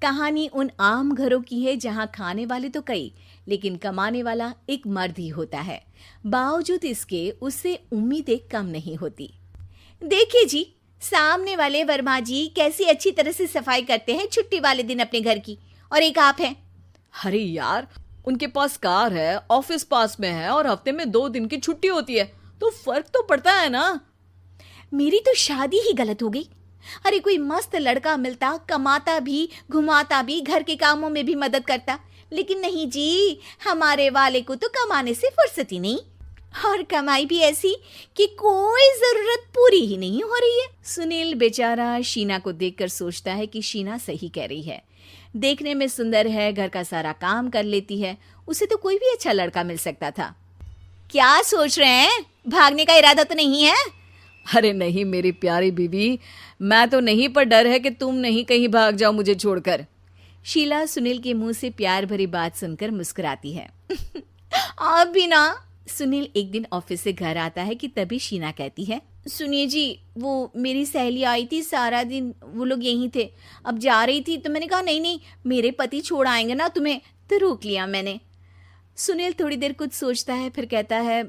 कहानी उन आम घरों की है जहां खाने वाले तो कई, लेकिन कमाने वाला एक मर्द ही होता है। बावजूद इसके उससे उम्मीदें कम नहीं होती। देखिए जी, सामने वाले वर्मा जी कैसी अच्छी तरह से सफाई करते हैं छुट्टी वाले दिन अपने घर की, और एक आप हैं। अरे यार, उनके पास कार है, ऑफिस पास में है और हफ्ते में 2 दिन की छुट्टी होती है, तो फर्क तो पड़ता है ना। मेरी तो शादी ही गलत हो गई। अरे कोई मस्त लड़का मिलता, कमाता भी, घुमाता भी, घर के कामों में भी मदद करता, लेकिन नहीं जी, हमारे वाले को तो कमाने से फुर्सत ही नहीं, और कमाई भी ऐसी कि कोई जरूरत पूरी ही नहीं हो रही है। सुनील बेचारा शीना को देखकर सोचता है कि शीना सही कह रही है। देखने में सुंदर है, घर का सारा काम कर लेती है, उसे तो कोई भी अच्छा लड़का मिल सकता था। क्या सोच रहे हैं? भागने का इरादा तो नहीं है? अरे नहीं मेरी प्यारी बीवी, मैं तो नहीं, पर डर है कि तुम नहीं कहीं भाग जाओ मुझे छोड़कर। शीला सुनील के मुंह से प्यार भरी बात सुनकर मुस्कुराती है। आप भी ना। सुनील एक दिन ऑफिस से घर आता है कि तभी शीना कहती है, सुनिए जी, वो मेरी सहेली आई थी, सारा दिन वो लोग यहीं थे, अब जा रही थी तो मैंने कहा नहीं नहीं, मेरे पति छोड़ आएंगे ना तुम्हें, तो रोक लिया मैंने। सुनील थोड़ी देर कुछ सोचता है, फिर कहता है,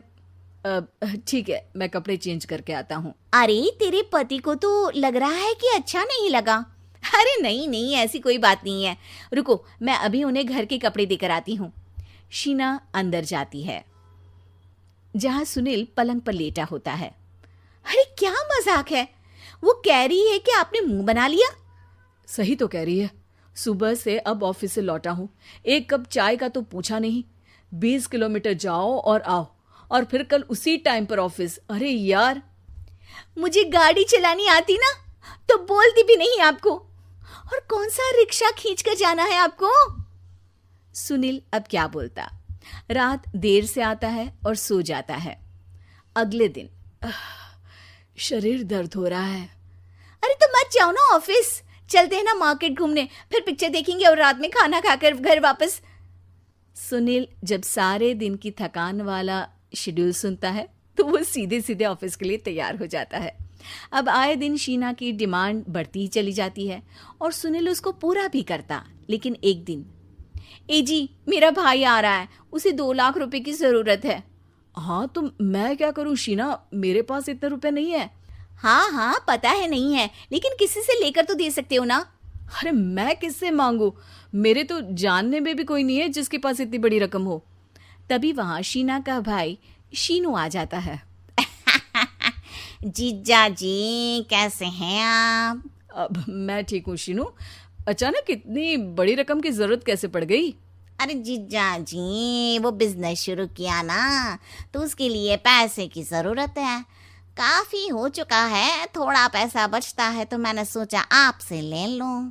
ठीक है, मैं कपड़े चेंज करके आता हूँ। अरे तेरे पति को तो लग रहा है कि अच्छा नहीं लगा। अरे नहीं नहीं, ऐसी कोई बात नहीं है, रुको मैं अभी उन्हें घर के कपड़े देकर आती हूँ। शीना अंदर जाती है जहां सुनील पलंग पर लेटा होता है। अरे क्या मजाक है, वो कह रही है कि आपने मुंह बना लिया। सही तो कह रही है, सुबह से अब ऑफिस से लौटा हूँ, एक कप चाय का तो पूछा नहीं, 20 किलोमीटर जाओ और आओ, और फिर कल उसी टाइम पर ऑफिस। अरे यार, मुझे गाड़ी चलानी आती ना तो बोलती भी नहीं आपको, और कौन सा रिक्शा खींच कर जाना है आपको। सुनील अब क्या बोलता। रात देर से आता है और सो जाता है। अगले दिन शरीर दर्द हो रहा है। अरे तो मत जाओ ना ऑफिस, चलते हैं ना मार्केट घूमने, फिर पिक्चर देखेंगे और रात में खाना खाकर घर वापस। सुनील जब सारे दिन की थकान वाला शेड्यूल सुनता है तो वो सीधे सीधे ऑफिस के लिए तैयार हो जाता है। अब आए दिन शीना की डिमांड बढ़ती ही चली जाती है और सुनील उसको पूरा भी करता। लेकिन एक दिन, ए जी मेरा भाई आ रहा है, उसे 2 लाख रुपए की जरूरत है। हाँ तो मैं क्या करूं शीना, मेरे पास इतने रुपए नहीं है। हाँ हाँ पता है नहीं है, लेकिन किसी से लेकर तो दे सकते हो ना। अरे मैं किससे मांगू, मेरे तो जानने में भी कोई नहीं है जिसके पास इतनी बड़ी रकम हो। तभी वहां शीना का भाई शीनू आ जाता है। जीजा जी कैसे हैं आप? अब मैं ठीक हूँ शीनू, अचानक इतनी बड़ी रकम की जरूरत कैसे पड़ गई? अरे जीजा जी, वो बिजनेस शुरू किया ना, तो उसके लिए पैसे की जरूरत है, काफी हो चुका है, थोड़ा पैसा बचता है तो मैंने सोचा आपसे ले लूं।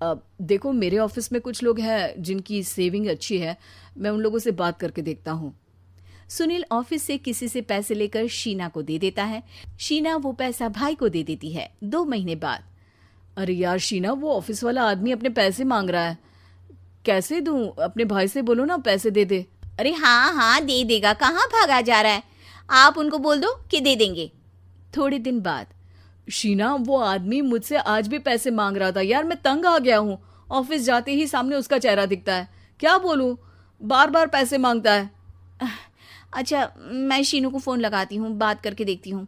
अब देखो, मेरे ऑफिस में कुछ लोग हैं जिनकी सेविंग अच्छी है, मैं उन लोगों से बात करके देखता हूँ। सुनील ऑफिस से किसी से पैसे लेकर शीना को दे देता है। शीना वो पैसा भाई को दे देती है 2 महीने बाद। अरे यार शीना, वो ऑफिस वाला आदमी अपने पैसे मांग रहा है, कैसे दूं? अपने भाई से बोलो ना पैसे दे दे। अरे हाँ हाँ दे देगा, कहाँ भागा जा रहा है, आप उनको बोल दो कि दे देंगे। थोड़े दिन बाद, शीना वो आदमी मुझसे आज भी पैसे मांग रहा था यार, मैं तंग आ गया हूँ, ऑफिस जाते ही सामने उसका चेहरा दिखता है, क्या बोलूं, बार बार पैसे मांगता है। अच्छा मैं शीनू को फ़ोन लगाती हूँ, बात करके देखती हूँ।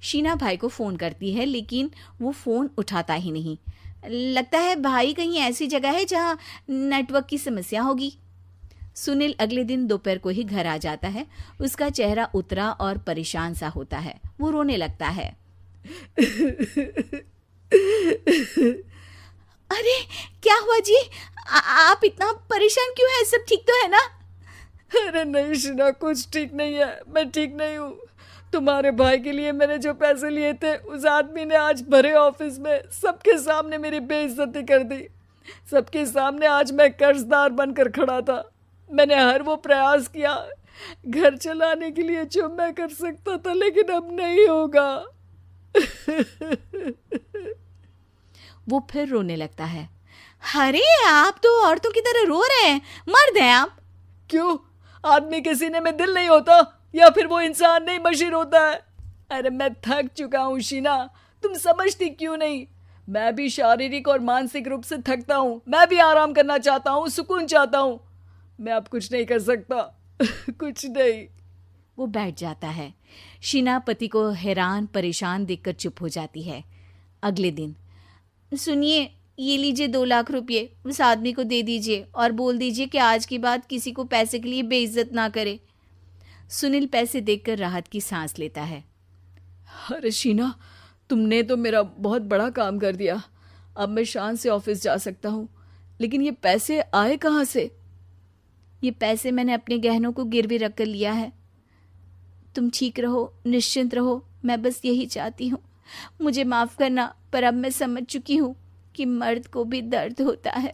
शीना भाई को फ़ोन करती है लेकिन वो फ़ोन उठाता ही नहीं। लगता है भाई कहीं ऐसी जगह है जहाँ नेटवर्क की समस्या होगी। सुनील अगले दिन दोपहर को ही घर आ जाता है। उसका चेहरा उतरा और परेशान सा होता है। वो रोने लगता है। अरे क्या हुआ जी, आप इतना परेशान क्यों हैं? सब ठीक तो है ना? अरे नहीं शीना, कुछ ठीक नहीं है, मैं ठीक नहीं हूँ। तुम्हारे भाई के लिए मैंने जो पैसे लिए थे, उस आदमी ने आज भरे ऑफिस में सबके सामने मेरी बेइज्जती कर दी। सबके सामने आज मैं कर्जदार बनकर खड़ा था। मैंने हर वो प्रयास किया घर चलाने के लिए जो मैं कर सकता था, लेकिन अब नहीं होगा। वो फिर रोने लगता है। अरे आप तो औरतों की तरह रो रहे हैं, मर्द हैं आप। क्यों, आदमी के सीने में दिल नहीं होता, या फिर वो इंसान नहीं मशीन होता है? अरे मैं थक चुका हूँ शीना, तुम समझती क्यों नहीं? मैं भी शारीरिक और मानसिक रूप से थकता हूँ, मैं भी आराम करना चाहता हूँ, सुकून चाहता हूँ। मैं अब कुछ नहीं कर सकता। कुछ नहीं। वो बैठ जाता है। शीना पति को हैरान परेशान देखकर चुप हो जाती है। अगले दिन, सुनिए, ये लीजिए 2 लाख रुपये, उस आदमी को दे दीजिए और बोल दीजिए कि आज के बाद किसी को पैसे के लिए बेइज्जत ना करे। सुनील पैसे देखकर राहत की सांस लेता है। अरे शीना, तुमने तो मेरा बहुत बड़ा काम कर दिया। अब मैं शान से ऑफिस जा सकता हूँ, लेकिन ये पैसे आए कहाँ से? ये पैसे मैंने अपने गहनों को गिरवी रख कर लिया है। तुम ठीक रहो, निश्चिंत रहो, मैं बस यही चाहती हूँ। मुझे माफ़ करना, पर अब मैं समझ चुकी हूँ कि मर्द को भी दर्द होता है।